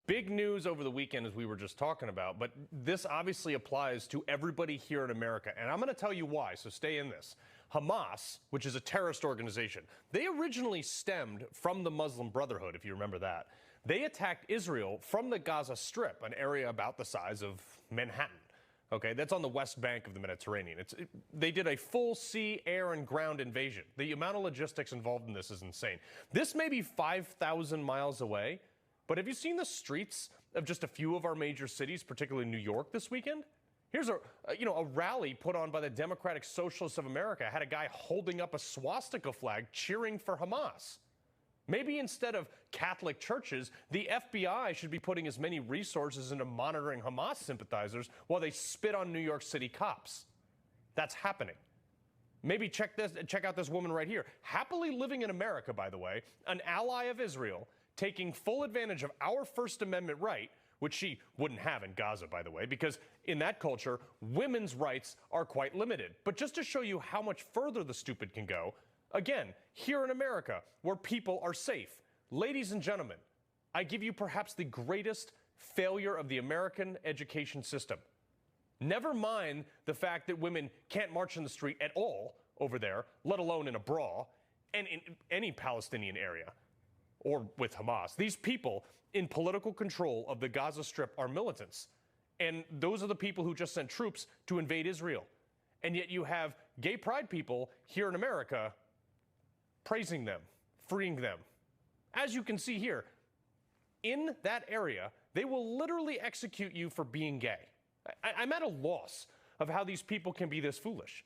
Big news over the weekend, as we were just talking about, but this obviously applies to everybody here in America. And I'm going to tell you why, so stay in this. Hamas, which is a terrorist organization, they originally stemmed from the Muslim Brotherhood, if you remember that. They attacked Israel from the Gaza Strip, an area about the size of Manhattan. Okay, that's on the west bank of the Mediterranean. They did a full sea, air, and ground invasion. The amount of logistics involved in this is insane. This may be 5,000 miles away, but have you seen the streets of just a few of our major cities, particularly New York, this weekend? Here's a rally put on by the Democratic Socialists of America. Had a guy holding up a swastika flag cheering for Hamas. Maybe instead of Catholic churches, the FBI should be putting as many resources into monitoring Hamas sympathizers while they spit on New York City cops. That's happening. Maybe check out this woman right here. Happily living in America, by the way, an ally of Israel, taking full advantage of our First Amendment right, which she wouldn't have in Gaza, by the way, because in that culture, women's rights are quite limited. But just to show you how much further the stupid can go, again, here in America, where people are safe, ladies and gentlemen, I give you perhaps the greatest failure of the American education system. Never mind the fact that women can't march in the street at all over there, let alone in a bra, and in any Palestinian area, or with Hamas. These people in political control of the Gaza Strip are militants. And those are the people who just sent troops to invade Israel. And yet you have gay pride people here in America praising them, freeing them. As you can see here, in that area, they will literally execute you for being gay. I'm at a loss of how these people can be this foolish.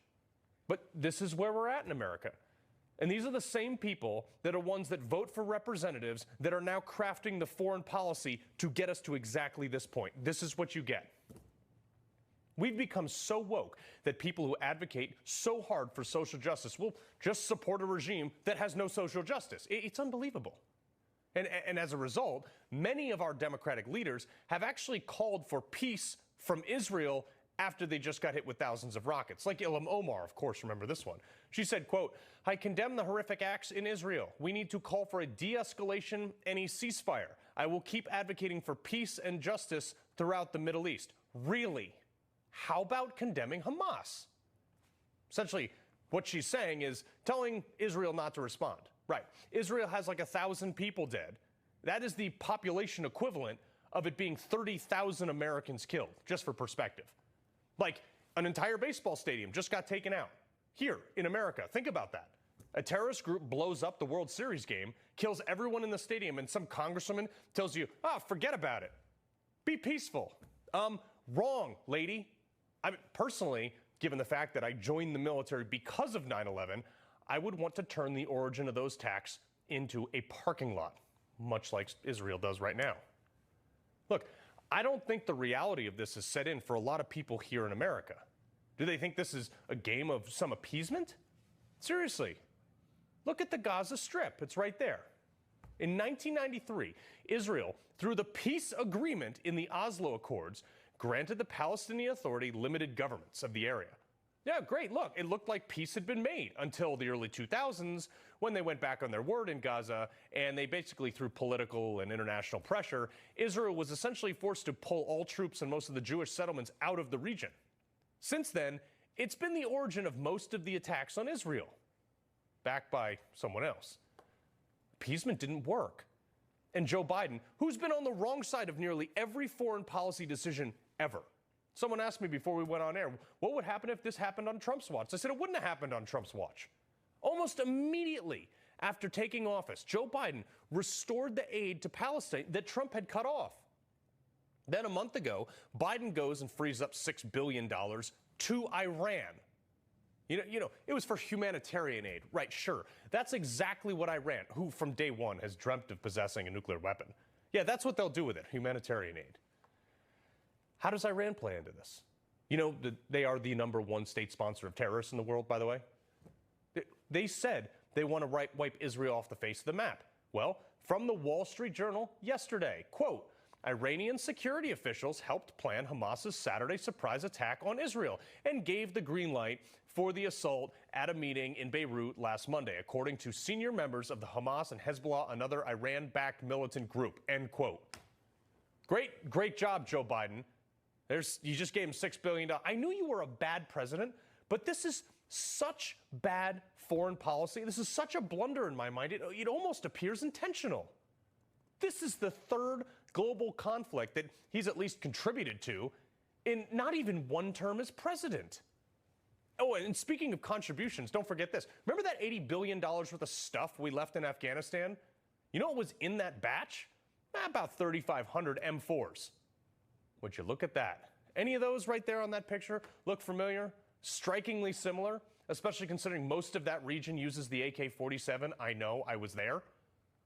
But this is where we're at in America. And these are the same people that are ones that vote for representatives that are now crafting the foreign policy to get us to exactly this point. This is what you get. We've become so woke that people who advocate so hard for social justice will just support a regime that has no social justice. It's unbelievable. And as a result, many of our Democratic leaders have actually called for peace from Israel after they just got hit with thousands of rockets. Like Ilham Omar, of course, remember this one. She said, quote, "I condemn the horrific acts in Israel. We need to call for a de-escalation and a ceasefire. I will keep advocating for peace and justice throughout the Middle East." Really? How about condemning Hamas? Essentially, what she's saying is telling Israel not to respond. Right. Israel has like 1,000 people dead. That is the population equivalent of it being 30,000 Americans killed, just for perspective. Like an entire baseball stadium just got taken out here in America. Think about that. A terrorist group blows up the World Series game, kills everyone in the stadium, and some congressman tells you, forget about it. Be peaceful. Wrong, lady. Personally, given the fact that I joined the military because of 9/11, I would want to turn the origin of those attacks into a parking lot, much like Israel does right now. Look, I don't think the reality of this is set in for a lot of people here in America. Do they think this is a game of some appeasement? Seriously, look at the Gaza Strip. It's right there. In 1993, Israel, through the peace agreement in the Oslo Accords, granted the Palestinian Authority limited governments of the area. Yeah, great. Look, it looked like peace had been made until the early 2000s when they went back on their word in Gaza and they basically, through political and international pressure, Israel was essentially forced to pull all troops and most of the Jewish settlements out of the region. Since then, it's been the origin of most of the attacks on Israel, backed by someone else. Appeasement didn't work. And Joe Biden, who's been on the wrong side of nearly every foreign policy decision ever. Someone asked me before we went on air, what would happen if this happened on Trump's watch? I said it wouldn't have happened on Trump's watch. Almost immediately after taking office, Joe Biden restored the aid to Palestine that Trump had cut off. Then a month ago, Biden goes and frees up $6 billion to Iran. You know, it was for humanitarian aid. Right, sure. That's exactly what Iran, who from day one has dreamt of possessing a nuclear weapon. Yeah, that's what they'll do with it, humanitarian aid. How does Iran play into this? You know, they are the #1 state sponsor of terrorists in the world, by the way. They said they want to wipe Israel off the face of the map. Well, from the Wall Street Journal yesterday, quote, Iranian security officials helped plan Hamas's Saturday surprise attack on Israel and gave the green light for the assault at a meeting in Beirut last Monday, according to senior members of the Hamas and Hezbollah, another Iran-backed militant group, end quote. Great job, Joe Biden. You just gave him $6 billion. I knew you were a bad president, but this is such bad foreign policy. This is such a blunder in my mind. It almost appears intentional. This is the third global conflict that he's at least contributed to in not even one term as president. Oh, and speaking of contributions, don't forget this. Remember that $80 billion worth of stuff we left in Afghanistan? You know what was in that batch? About 3,500 M4s. Would you look at that? Any of those right there on that picture look familiar? Strikingly similar, especially considering most of that region uses the AK-47. I know, I was there.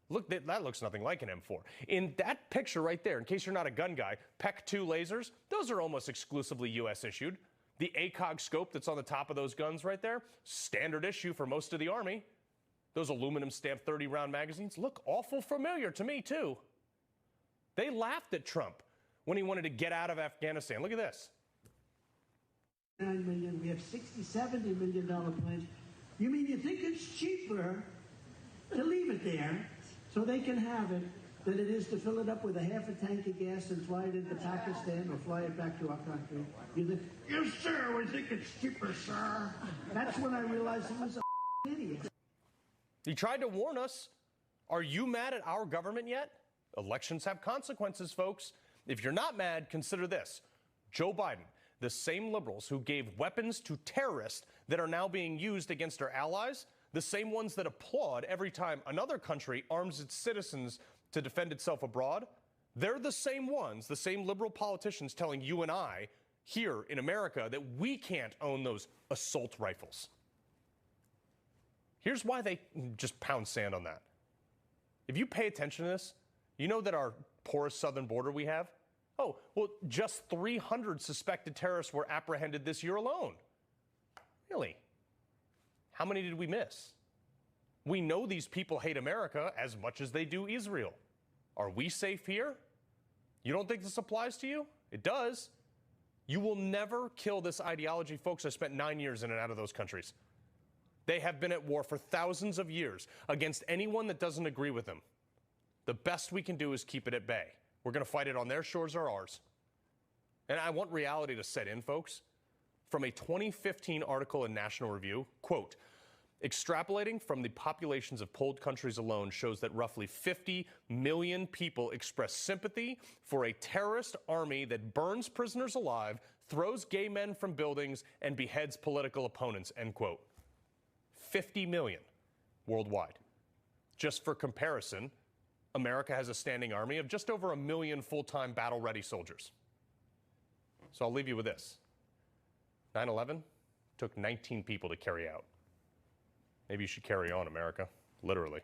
Look, that looks nothing like an M4. In that picture right there, in case you're not a gun guy, PEC-2 lasers, those are almost exclusively U.S. issued. The ACOG scope that's on the top of those guns right there, standard issue for most of the Army. Those aluminum stamped 30-round magazines look awful familiar to me, too. They laughed at Trump when he wanted to get out of Afghanistan. Look at this. $9 million, we have $60, $70 million plans. You mean you think it's cheaper to leave it there so they can have it than it is to fill it up with a half a tank of gas and fly it into Pakistan or fly it back to our country? You think, yes, sir, we think it's cheaper, sir. That's when I realized he was a idiot. He tried to warn us. Are you mad at our government yet? Elections have consequences, folks. If you're not mad, consider this. Joe Biden, the same liberals who gave weapons to terrorists that are now being used against our allies, the same ones that applaud every time another country arms its citizens to defend itself abroad, they're the same ones, the same liberal politicians telling you and I here in America that we can't own those assault rifles. Here's why they just pound sand on that. If you pay attention to this, you know that our porous southern border we have? Oh, well, just 300 suspected terrorists were apprehended this year alone. Really? How many did we miss? We know these people hate America as much as they do Israel. Are we safe here? You don't think this applies to you? It does. You will never kill this ideology, folks. I spent 9 years in and out of those countries. They have been at war for thousands of years against anyone that doesn't agree with them. The best we can do is keep it at bay. We're going to fight it on their shores or ours. And I want reality to set in, folks. From a 2015 article in National Review, quote, extrapolating from the populations of polled countries alone shows that roughly 50 million people express sympathy for a terrorist army that burns prisoners alive, throws gay men from buildings, and beheads political opponents, end quote. 50 million worldwide. Just for comparison, America has a standing army of just over 1 million full-time battle-ready soldiers. So I'll leave you with this. 9/11 took 19 people to carry out. Maybe you should carry on, America, literally.